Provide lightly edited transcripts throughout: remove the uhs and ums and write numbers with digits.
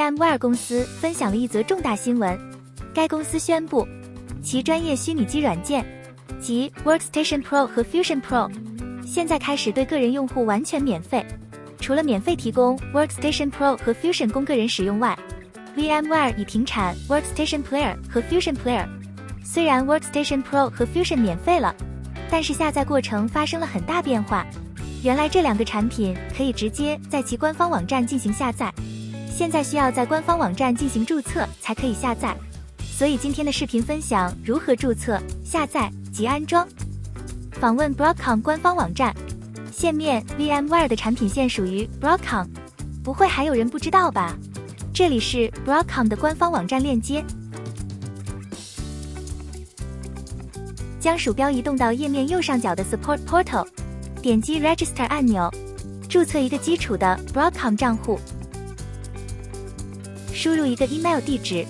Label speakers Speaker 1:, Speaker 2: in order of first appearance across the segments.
Speaker 1: VMware 公司分享了一则重大新闻，该公司宣布，其专业虚拟机软件即 Workstation Pro 和 Fusion Pro 现在开始对个人用户完全免费。除了免费提供 Workstation Pro 和 Fusion 供个人使用外， VMware 已停产 Workstation Player 和 Fusion Player。虽然 Workstation Pro 和 Fusion 免费了，但是下载过程发生了很大变化。原来这两个产品可以直接在其官方网站进行下载，现在需要在官方网站进行注册才可以下载。所以今天的视频分享如何注册、下载及安装。访问 Broadcom 官方网站，线面 VMware 的产品线属于 Broadcom， 不会还有人不知道吧？这里是 Broadcom 的官方网站链接。将鼠标移动到页面右上角的 Support Portal， 点击 Register 按钮，注册一个基础的 Broadcom 账户，输入一个 email 地址，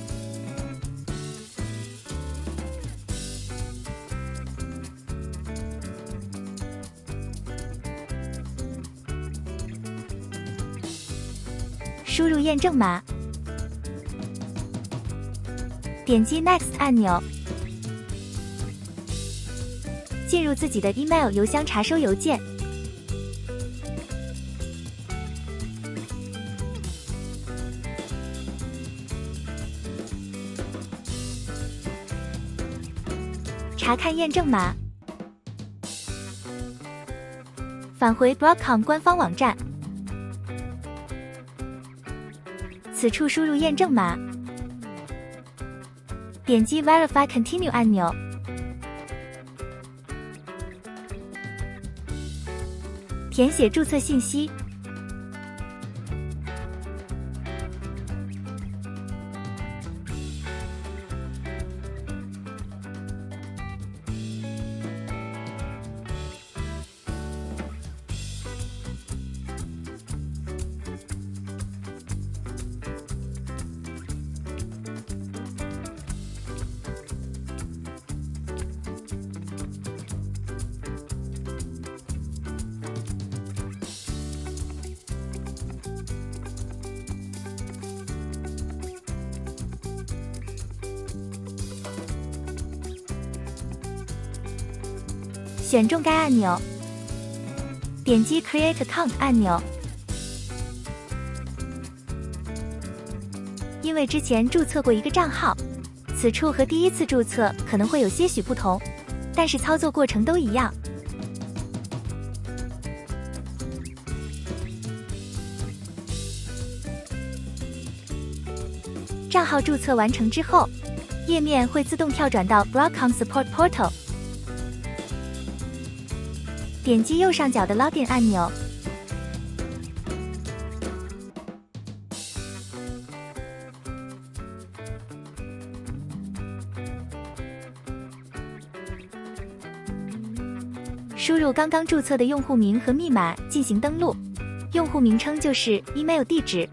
Speaker 1: 输入验证码，点击 Next 按钮，进入自己的 email 邮箱查收邮件，查看验证码，返回 Broadcom 官方网站，此处输入验证码，点击 Verify Continue 按钮，填写注册信息，选中该按钮，点击 Create Account 按钮。因为之前注册过一个账号，此处和第一次注册可能会有些许不同，但是操作过程都一样。账号注册完成之后，页面会自动跳转到 Broadcom Support Portal。点击右上角的 Login 按钮，输入刚刚注册的用户名和密码进行登录，用户名称就是 email 地址。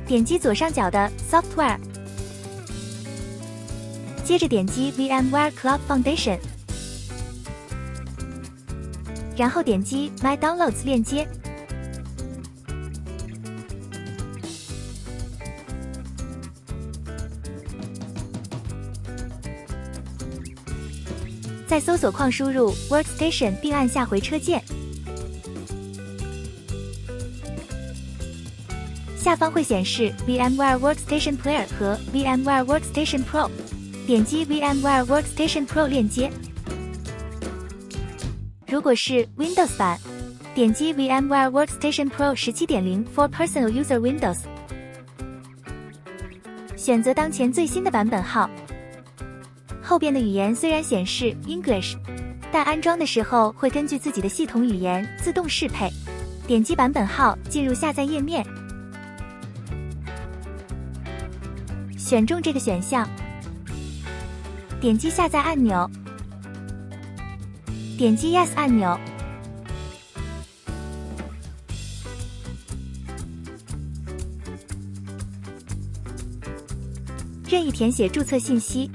Speaker 1: 点击左上角的 Software， 接着点击 VMware Cloud Foundation， 然后点击 My Downloads 链接，在搜索框输入 Workstation 并按下回车键。下方会显示 VMware Workstation Player 和 VMware Workstation Pro， 点击 VMware Workstation Pro 链接。如果是 Windows 版，点击 VMware Workstation Pro 17.0 for Personal User Windows。选择当前最新的版本号。后边的语言虽然显示 English， 但安装的时候会根据自己的系统语言自动适配。点击版本号进入下载页面，选中这个选项，点击下载按钮，点击 Yes 按钮。任意填写注册信息。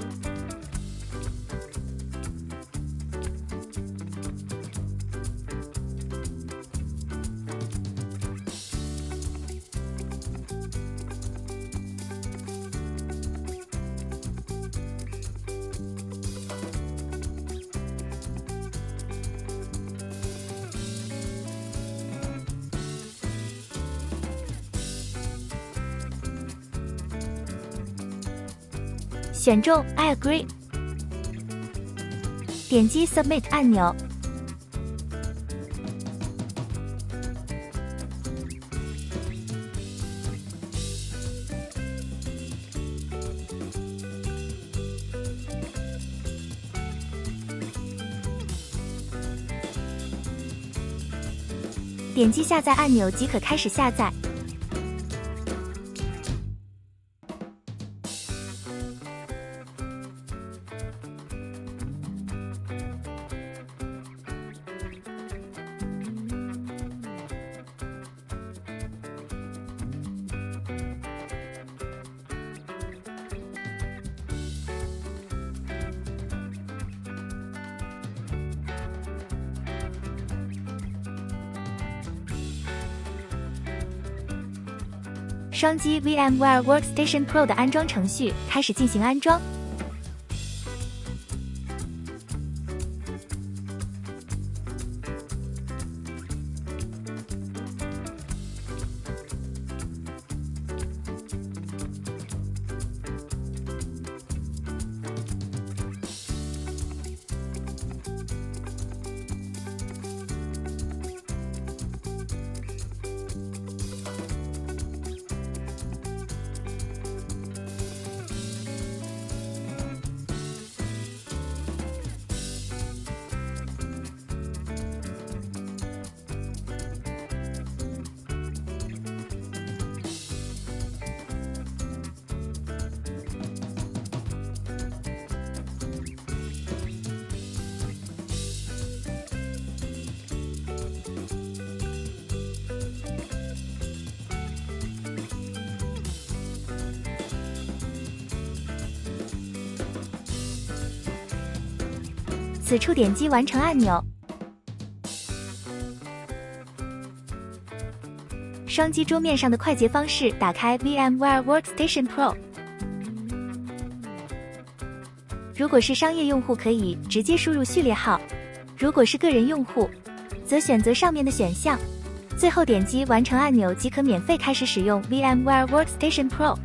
Speaker 1: 选中 I agree， 点击 Submit 按钮。点击下载按钮即可开始下载。双击 VMware Workstation Pro 的安装程序，开始进行安装。此处点击完成按钮。双击桌面上的快捷方式，打开 VMware Workstation Pro。如果是商业用户，可以直接输入序列号；如果是个人用户，则选择上面的选项。最后点击完成按钮即可免费开始使用 VMware Workstation Pro。